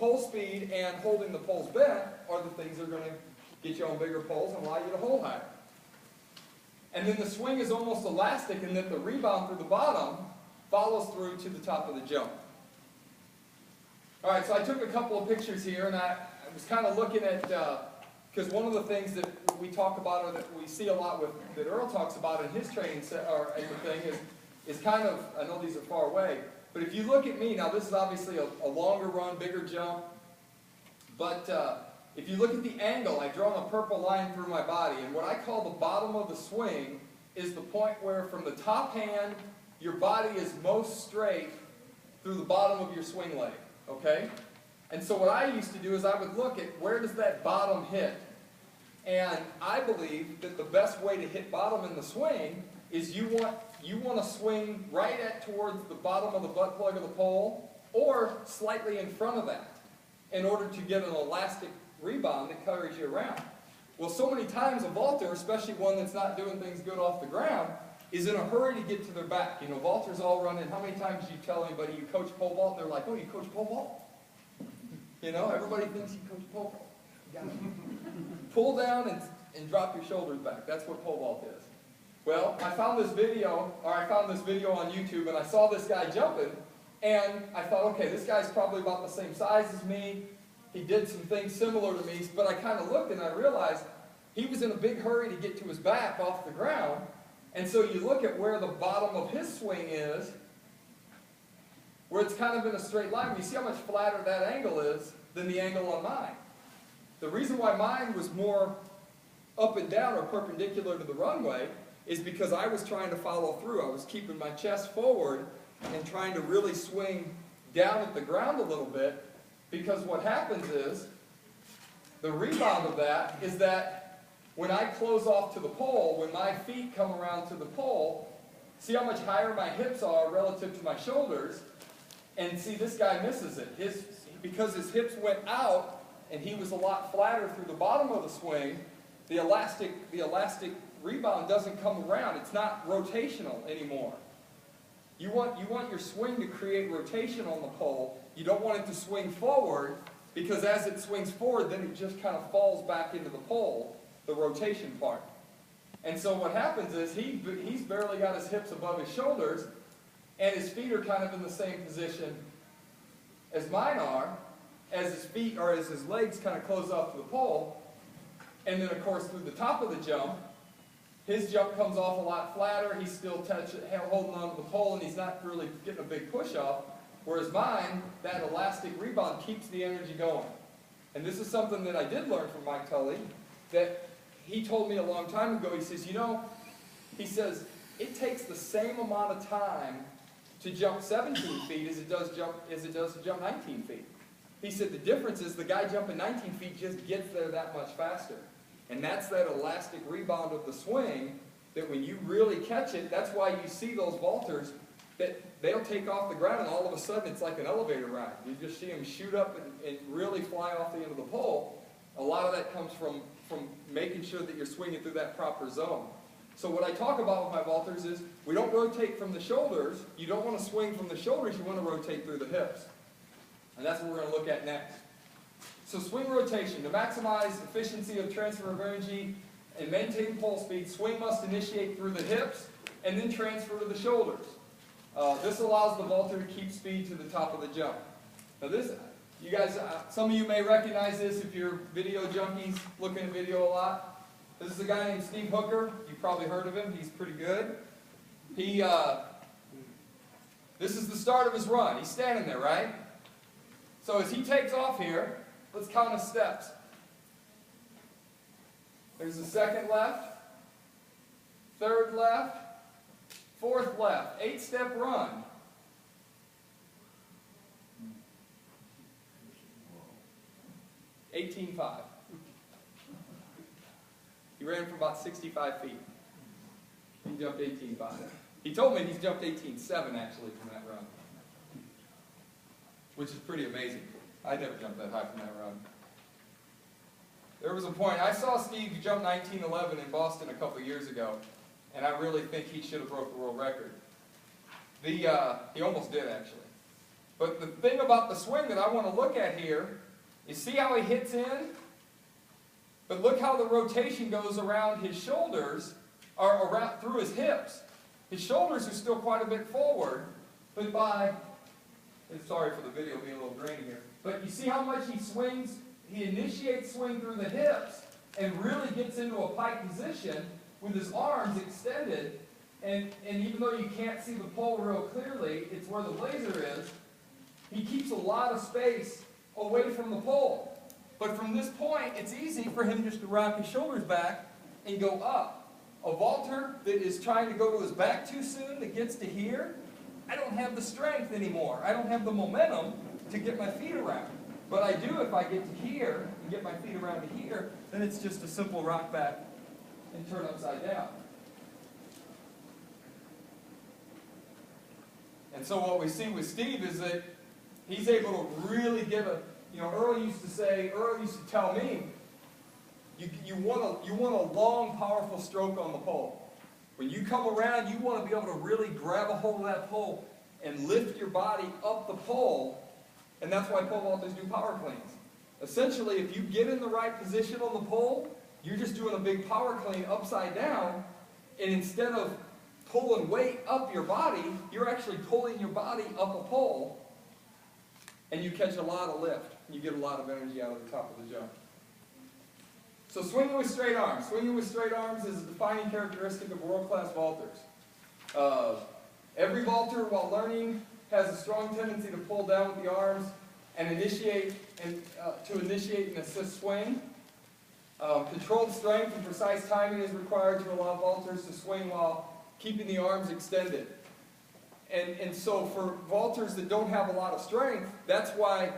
pole speed and holding the poles bent are the things that are going to get you on bigger poles and allow you to hold higher. And then the swing is almost elastic in that the rebound through the bottom follows through to the top of the jump. All right, so I took a couple of pictures here, and I was kind of looking at, because one of the things that we talk about, or that we see a lot with, that Earl talks about in his training set, or in the thing, is kind of, I know these are far away, but if you look at me, now this is obviously a longer run, bigger jump, but if you look at the angle, I've drawn a purple line through my body, and what I call the bottom of the swing is the point where from the top hand, your body is most straight through the bottom of your swing leg, okay? And so what I used to do is I would look at where does that bottom hit? And I believe that the best way to hit bottom in the swing is you want to swing right at towards the bottom of the butt plug of the pole or slightly in front of that in order to get an elastic rebound that carries you around. Well, so many times a vaulter, especially one that's not doing things good off the ground, is in a hurry to get to their back. You know, vaulters all run in. How many times do you tell anybody you coach pole vault? They're like, oh, you coach pole vault? You know, everybody thinks you coach pole vault. You gotta pull down and drop your shoulders back. That's what pole vault is. Well, I found this video on YouTube, and I saw this guy jumping, and I thought, okay, this guy's probably about the same size as me. He did some things similar to me, but I kind of looked and I realized he was in a big hurry to get to his back off the ground. And so you look at where the bottom of his swing is, where it's kind of in a straight line. You see how much flatter that angle is than the angle on mine. The reason why mine was more up and down or perpendicular to the runway is because I was trying to follow through. I was keeping my chest forward and trying to really swing down at the ground a little bit, because what happens is, the rebound of that is that when I close off to the pole, when my feet come around to the pole, see how much higher my hips are relative to my shoulders, and see this guy misses it. Because his hips went out and he was a lot flatter through the bottom of the swing, the elastic rebound doesn't come around. It's not rotational anymore. You want your swing to create rotation on the pole. You don't want it to swing forward, because as it swings forward, then it just kind of falls back into the pole, the rotation part. And so what happens is he's barely got his hips above his shoulders, and his feet are kind of in the same position as mine are, as his legs kind of close off to the pole. And then, of course, through the top of the jump, his jump comes off a lot flatter. He's still holding on to the pole, and he's not really getting a big push-off. Whereas mine, that elastic rebound keeps the energy going. And this is something that I did learn from Mike Tully, that he told me a long time ago. He says, you know, it takes the same amount of time to jump 17 feet as it does to jump 19 feet. He said the difference is the guy jumping 19 feet just gets there that much faster. And that's that elastic rebound of the swing, that when you really catch it, that's why you see those vaulters, that they'll take off the ground and all of a sudden it's like an elevator ride. You just see them shoot up and really fly off the end of the pole. A lot of that comes from making sure that you're swinging through that proper zone. So what I talk about with my vaulters is, we don't rotate from the shoulders. You don't want to swing from the shoulders, you want to rotate through the hips. And that's what we're going to look at next. So swing rotation. To maximize efficiency of transfer of energy and maintain pole speed, swing must initiate through the hips and then transfer to the shoulders. This allows the vaulter to keep speed to the top of the jump. Now this, you guys, some of you may recognize this if you're video junkies, looking at video a lot. This is a guy named Steve Hooker. You've probably heard of him. He's pretty good. This is the start of his run. He's standing there, right? So as he takes off here, let's count his steps. There's the second left, third left, fourth left, 8-step run. $18.5. He ran for about 65 feet. He jumped 18.5. He told me he's jumped 18.7 actually from that run, which is pretty amazing. I never jumped that high from that run. There was a point, I saw Steve jump 19.11 in Boston a couple years ago, and I really think he should have broke the world record. He almost did actually. But the thing about the swing that I want to look at here is see how he hits in? But look how the rotation goes around his shoulders, or around through his hips. His shoulders are still quite a bit forward, but and sorry for the video being a little grainy here, but you see how much he swings? He initiates swing through the hips and really gets into a pike position with his arms extended, and even though you can't see the pole real clearly, it's where the laser is, he keeps a lot of space away from the pole. But from this point, it's easy for him just to rock his shoulders back and go up. A vaulter that is trying to go to his back too soon, that gets to here, I don't have the strength anymore. I don't have the momentum to get my feet around. But I do if I get to here and get my feet around to here, then it's just a simple rock back and turn upside down. And so what we see with Steve is that he's able to really give a, Earl used to tell me, you want a long, powerful stroke on the pole. When you come around, you want to be able to really grab a hold of that pole and lift your body up the pole, and that's why pole vaulters do power cleans. Essentially, if you get in the right position on the pole, you're just doing a big power clean upside down, and instead of pulling weight up your body, you're actually pulling your body up a pole, and you catch a lot of lift. You get a lot of energy out of the top of the jump. So swinging with straight arms. Swinging with straight arms is a defining characteristic of world-class vaulters. Every vaulter, while learning, has a strong tendency to pull down with the arms and initiate and assist swing. Controlled strength and precise timing is required to allow vaulters to swing while keeping the arms extended. And so for vaulters that don't have a lot of strength, that's why